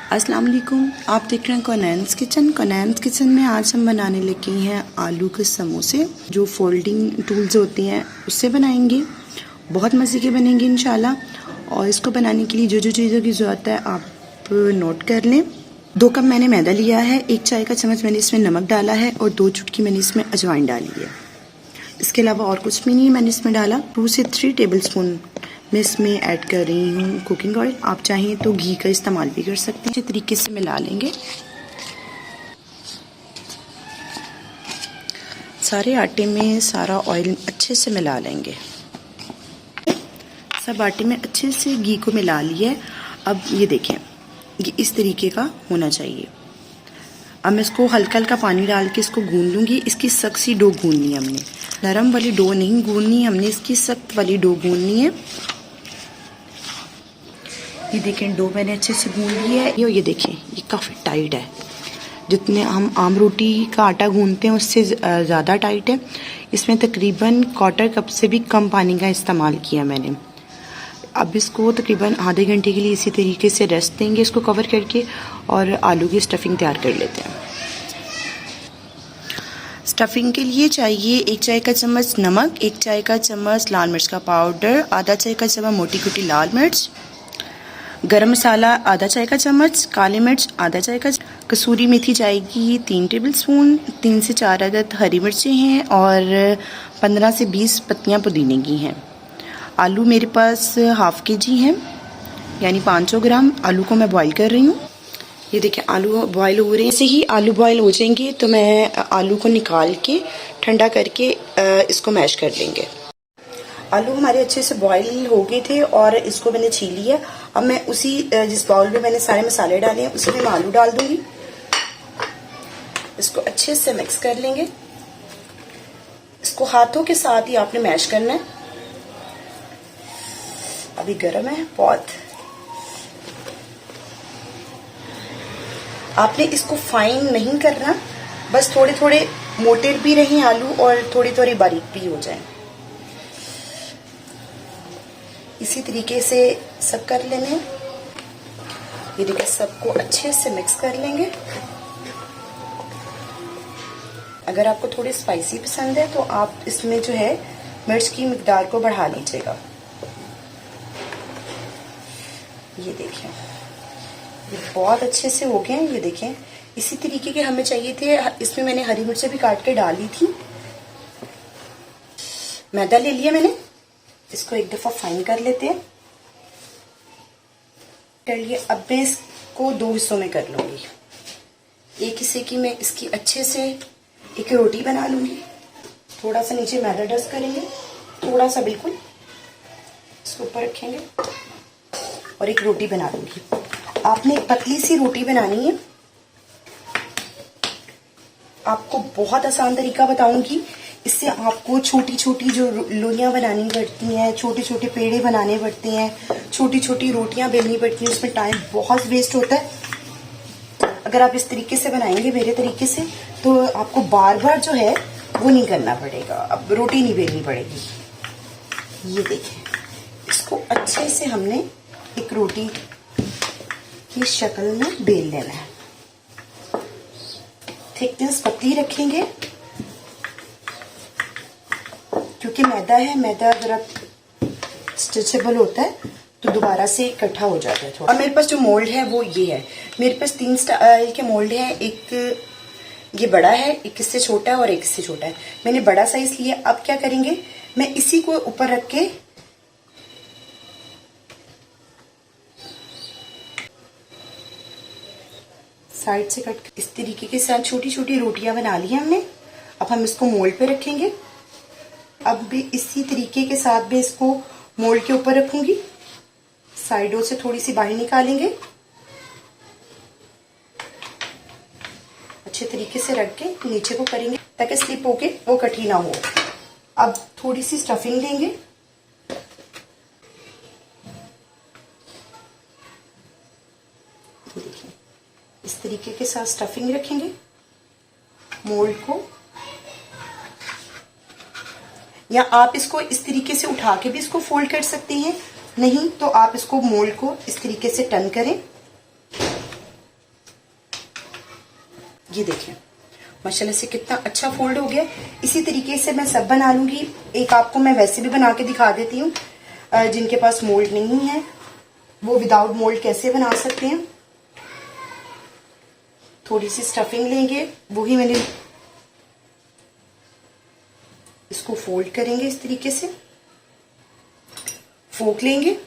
अस्सलाम वालेकुम। आप देख रहे हैं कोनैन्स किचन। कोनैन्स किचन में आज हम बनाने लगे हैं आलू के समोसे, जो फोल्डिंग टूल्स होती हैं उससे बनाएंगे। बहुत मज़े के बनेंगे इंशाल्लाह। और इसको बनाने के लिए जो जो चीज़ों की ज़रूरत है आप नोट कर लें। 2 कप मैंने मैदा लिया है, 1 चाय का चम्मच मैंने इसमें नमक डाला है और 2 चुटकी मैंने इसमें अजवाइन डाली है। इसके अलावा और कुछ भी नहीं मैंने इसमें डाला। 2 से 3 टेबल स्पून मैं इसमें ऐड कर रही हूँ कुकिंग ऑयल। आप चाहें तो घी का इस्तेमाल भी कर सकते हैं। अच्छे तरीके से मिला लेंगे। सारे आटे में सारा ऑयल अच्छे से मिला लेंगे। सब आटे में अच्छे से घी को मिला लिया है। अब ये देखें, ये इस तरीके का होना चाहिए। अब मैं इसको हल्का हल्का पानी डाल के इसको गूंद लूँगी। इसकी सख्त सी डो गूंदनी है हमने, नरम वाली डो नहीं गूंदनी है हमने, इसकी सख्त वाली डो गूंदनी है। ये देखें, डो मैंने अच्छे से गूंद ली है। ये देखें, ये काफ़ी टाइट है। जितने हम आम रोटी का आटा गूंदते हैं उससे ज़्यादा टाइट है। इसमें तकरीबन 1/4 कप से भी कम पानी का इस्तेमाल किया मैंने। अब इसको तकरीबन आधे घंटे के लिए इसी तरीके से रेस्ट देंगे इसको कवर करके, और आलू की स्टफिंग तैयार कर लेते हैं। स्टफिंग के लिए चाहिए 1 चाय का चम्मच नमक, 1 चाय का चम्मच लाल मिर्च का पाउडर, आधा चाय का चम्मच मोटी कुटी लाल मिर्च, गरम मसाला आधा चाय का चम्मच, काली मिर्च आधा चाय का, कसूरी मेथी जाएगी 3 टेबल स्पून, 3 से 4 अदद हरी मिर्चें हैं और 15 से 20 पत्तियां पुदीने की हैं। आलू मेरे पास ½ kg हैं, यानी 500 ग्राम आलू को मैं बॉईल कर रही हूँ। ये देखिए, आलू बॉईल हो रहे हैं। जैसे ही आलू बॉईल हो जाएंगे तो मैं आलू को निकाल के ठंडा करके इसको मैश कर लेंगे। आलू हमारे अच्छे से बॉईल हो गए थे और इसको मैंने छील लिया। अब मैं उसी जिस बाउल में मैंने सारे मसाले डाले हैं उसी में मैं आलू डाल दूंगी। इसको अच्छे से मिक्स कर लेंगे। इसको हाथों के साथ ही आपने मैश करना है। अभी गर्म है बहुत। आपने इसको फाइन नहीं करना, बस थोड़े थोड़े मोटे भी रहें आलू और थोड़ी थोड़ी बारीक भी हो जाएं। इसी तरीके से सब कर लेने। ये देखिए, सबको अच्छे से मिक्स कर लेंगे। अगर आपको थोड़ी स्पाइसी पसंद है तो आप इसमें जो है मिर्च की मिकदार को बढ़ा लीजिएगा। ये देखें, ये बहुत अच्छे से हो गए हैं। ये देखें, इसी तरीके के हमें चाहिए थे। इसमें मैंने हरी मिर्चें भी काट के डाली थी। मैदा ले लिया मैंने, इसको एक दफा फाइन कर लेते हैं। कर लिए। अब मैं इसको 2 हिस्सों में कर लूंगी। एक हिस्से की मैं इसकी अच्छे से एक रोटी बना लूंगी। थोड़ा सा नीचे मैदा डस्ट करेंगे, थोड़ा सा बिल्कुल इसके ऊपर रखेंगे और एक रोटी बना लूंगी। आपने एक पतली सी रोटी बनानी है। आपको बहुत आसान तरीका बताऊंगी, इससे आपको छोटी छोटी जो लोइयां बनानी पड़ती हैं, छोटे छोटे पेड़े बनाने पड़ते हैं, छोटी छोटी रोटियां बेलनी पड़ती हैं, उसमें टाइम बहुत वेस्ट होता है। अगर आप इस तरीके से बनाएंगे मेरे तरीके से तो आपको बार बार जो है वो नहीं करना पड़ेगा। अब रोटी नहीं बेलनी पड़ेगी। ये देखिए, इसको अच्छे से हमने एक रोटी की शक्ल में बेल लेना है। थिकनेस पतली रखेंगे क्योंकि मैदा है। मैदा अगर स्ट्रेचेबल होता है तो दोबारा से इकट्ठा हो जाता है थोड़ा। और मेरे पास जो मोल्ड है वो ये है। मेरे पास 3 स्टाइल के मोल्ड हैं। एक ये बड़ा है, एक इससे छोटा है और एक इससे छोटा है। मैंने बड़ा साइज लिया। अब क्या करेंगे, मैं इसी को ऊपर रख के साइड से कट, इस तरीके के साथ छोटी छोटी रोटियां बना ली हमने। अब हम इसको मोल्ड पे रखेंगे। अब भी इसी तरीके के साथ भी इसको मोल्ड के ऊपर रखूंगी। साइडों से थोड़ी सी बाहर निकालेंगे, अच्छे तरीके से रख के नीचे को करेंगे ताकि स्लिप होके वो कटी ना हो। अब थोड़ी सी स्टफिंग लेंगे। देखिए, इस तरीके के साथ स्टफिंग रखेंगे मोल्ड को, या आप इसको इस तरीके से उठा के भी इसको फोल्ड कर सकते हैं। नहीं तो आप इसको मोल्ड को इस तरीके से टर्न करें। ये देखें माशाल्लाह से कितना अच्छा फोल्ड हो गया। इसी तरीके से मैं सब बना लूंगी। एक आपको मैं वैसे भी बना के दिखा देती हूँ, जिनके पास मोल्ड नहीं है वो विदाउट मोल्ड कैसे बना सकते हैं। थोड़ी सी स्टफिंग लेंगे, वही मैंने इसको फोल्ड करेंगे इस तरीके से, फोक लेंगे।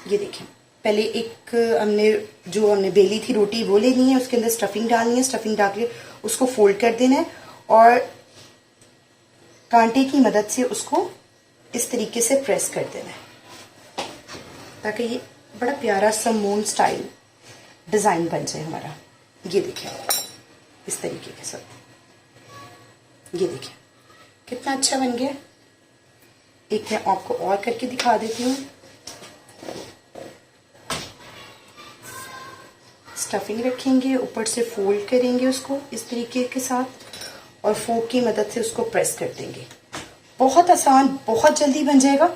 ये देखें पहले एक हमने बेली थी रोटी वो लेनी है, उसके अंदर स्टफिंग डालनी है, स्टफिंग डाल के उसको फोल्ड कर देना है और कांटे की मदद से उसको इस तरीके से प्रेस कर देना है ताकि ये बड़ा प्यारा सा मून स्टाइल डिजाइन बन जाए हमारा। ये देखिए इस तरीके के साथ, ये देखिए कितना अच्छा बन गया। एक मैं आपको और करके दिखा देती हूँ। स्टफिंग रखेंगे, ऊपर से फोल्ड करेंगे उसको इस तरीके के साथ और फोक की मदद से उसको प्रेस कर देंगे। बहुत आसान, बहुत जल्दी बन जाएगा।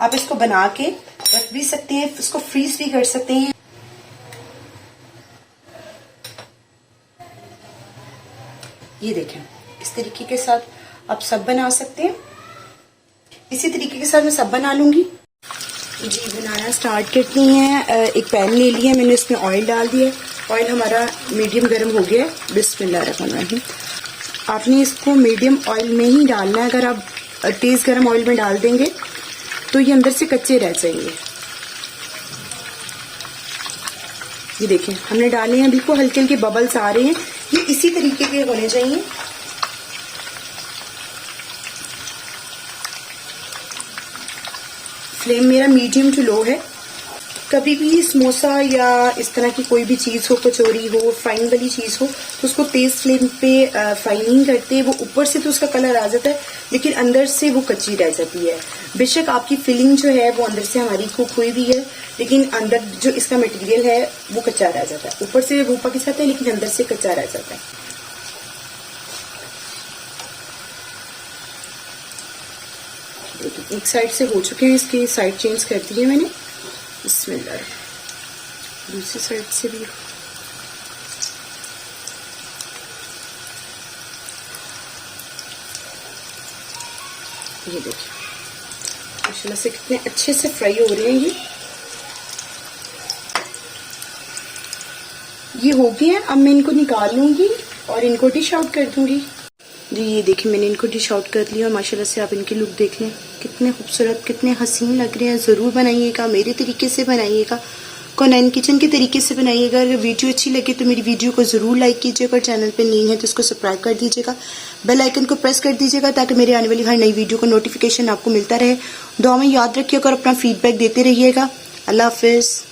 आप इसको बना के रख भी सकते हैं, इसको फ्रीज भी कर सकते हैं। ये देखें इस तरीके के साथ आप सब बना सकते हैं। इसी तरीके के साथ मैं सब बना लूंगी। जी बनाना स्टार्ट करती हैं। एक पैन ले लिया मैंने, उसमें ऑयल डाल दिया। ऑयल हमारा मीडियम गर्म हो गया है। बिस्मिल्लाहिर्रहमानिर्रहीम। आपने इसको मीडियम ऑयल में ही डालना है। अगर आप तेज गर्म ऑयल में डाल देंगे तो ये अंदर से कच्चे रह जाएंगे। ये देखें हमने डाले हैं, बिल्कुल हल्के हल्के बबल्स आ रहे हैं। ये इसी तरीके के होने चाहिए। फ्लेम मेरा मीडियम टू लो है। कभी भी समोसा या इस तरह की कोई भी चीज हो, कचौरी हो, फ्राइंग वाली चीज हो, तो उसको तेज फ्लेम पे फ्राई नहीं करते। वो ऊपर से तो उसका कलर आ जाता है लेकिन अंदर से वो कच्ची रह जाती है। बेशक आपकी फिलिंग जो है वो अंदर से हमारी कुक हुई भी है लेकिन अंदर जो इसका मटेरियल है वो कच्चा रह जाता है। ऊपर से वो पक जाता है लेकिन अंदर से कच्चा रह जाता है। एक साइड से हो चुके हैं, इसकी साइड चेंज कर दी है मैंने। बिस्मिल्लाह। दूसरी साइड से भी ये देखिए माशाल्लाह से कितने अच्छे से फ्राई हो रहे हैं। ये हो गए हैं। अब मैं इनको निकाल लूंगी और इनको डिश आउट कर दूंगी। जी ये देखिए मैंने इनको डिश आउट कर लिया और माशाल्लाह से आप इनकी लुक देख लें, कितने खूबसूरत, कितने हसीन लग रहे हैं। ज़रूर बनाइएगा, मेरे तरीके से बनाइएगा, कोनैन किचन के तरीके से बनाइएगा। अगर वीडियो अच्छी लगे तो मेरी वीडियो को ज़रूर लाइक कीजिएगा और चैनल पे नहीं है तो इसको सब्सक्राइब कर दीजिएगा, बेल आइकन को प्रेस कर दीजिएगा ताकि मेरे आने वाली हर नई वीडियो का नोटिफिकेशन आपको मिलता रहे। दुआ में याद रखिएगा और अपना फीडबैक देते रहिएगा। अल्लाह हाफिज़।